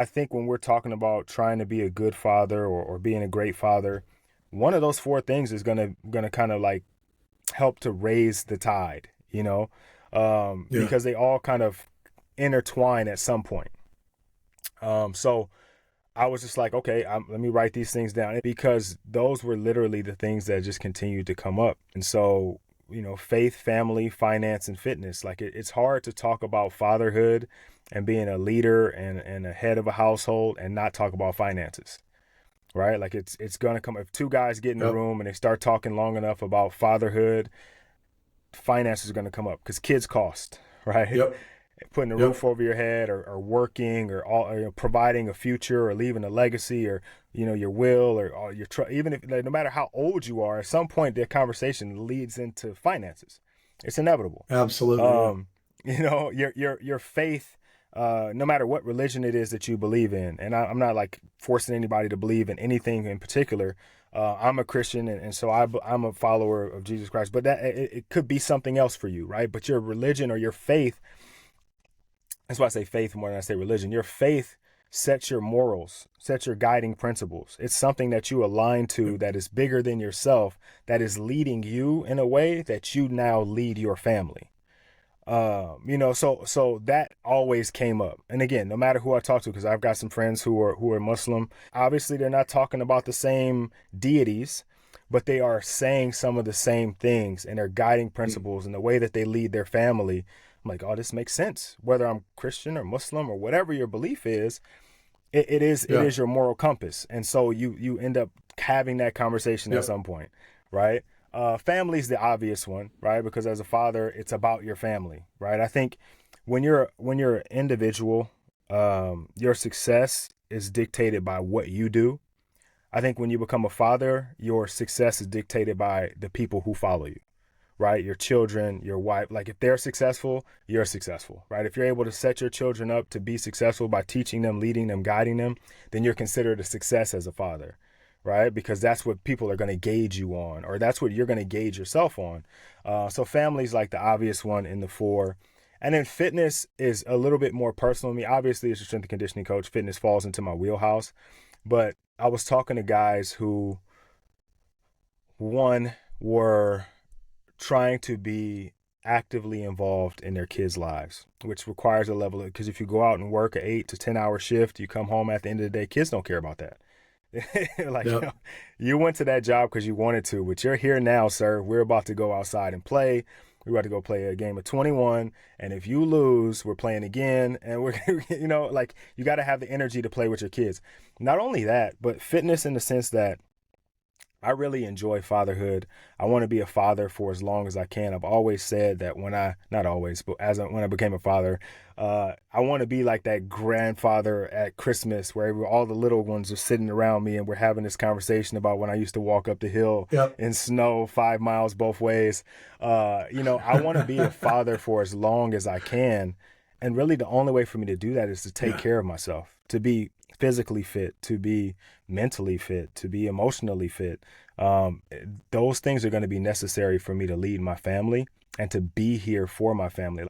I think when we're talking about trying to be a good father or being a great father, one of those four things is gonna kind of like help to raise the tide, Yeah. because they all kind of intertwine at some point. So I was just like, okay, let me write these things down because those were literally the things that just continued to come up. And so, faith, family, finance, and fitness. Like it's hard to talk about fatherhood and being a leader and a head of a household and not talk about finances, right? Like it's gonna come if two guys get in the Yep. room and they start talking long enough about fatherhood, finances are gonna come up because kids cost, right? Yep. Putting a roof Yep. over your head or working or providing a future or leaving a legacy or your will or your even if like, no matter how old you are, at some point the conversation leads into finances. It's inevitable. Absolutely. Yeah. um your faith, no matter what religion it is that you believe in, and I'm not like forcing anybody to believe in anything in particular. I'm a Christian, and so I'm a follower of Jesus Christ, but that it could be something else for you, right? But your religion or your faith, that's why I say faith more than I say religion. Your faith sets your morals, sets your guiding principles. It's something that you align to Yep. that is bigger than yourself, that is leading you in a way that you now lead your family. So that always came up. And again, no matter who I talk to, because I've got some friends who are Muslim, obviously they're not talking about the same deities, but they are saying some of the same things and their guiding Mm. principles and the way that they lead their family. I'm like, oh, this makes sense. Whether I'm Christian or Muslim or whatever your belief is, it Yeah. is your moral compass. And so you end up having that conversation at Yep. some point, right? Family's the obvious one, right? Because as a father, it's about your family, right? I think when you're an individual, your success is dictated by what you do. I think when you become a father, your success is dictated by the people who follow you, right? Your children, your wife. Like if they're successful, you're successful, right? If you're able to set your children up to be successful by teaching them, leading them, guiding them, then you're considered a success as a father, right? Because that's what people are going to gauge you on, or that's what you're going to gauge yourself on. So family's like the obvious one in the four. And then fitness is a little bit more personal to me. Obviously, as a strength and conditioning coach, fitness falls into my wheelhouse. But I was talking to guys who, one, were trying to be actively involved in their kids' lives, which requires a level of, because if you go out and work an 8 to 10 hour shift, you come home at the end of the day, kids don't care about that. Like, Yep. you went to that job because you wanted to, but you're here now, sir. We're about to go outside and play. We're about to go play a game of 21. And if you lose, we're playing again. And we're, like you got to have the energy to play with your kids. Not only that, but fitness in the sense that I really enjoy fatherhood. I want to be a father for as long as I can. I've always said that not always, but when I became a father, I want to be like that grandfather at Christmas where all the little ones are sitting around me and we're having this conversation about when I used to walk up the hill Yep. in snow 5 miles both ways. I want to be a father for as long as I can. And really the only way for me to do that is to take Yeah. care of myself, to be physically fit, to be mentally fit, to be emotionally fit. um, those things are going to be necessary for me to lead my family and to be here for my family.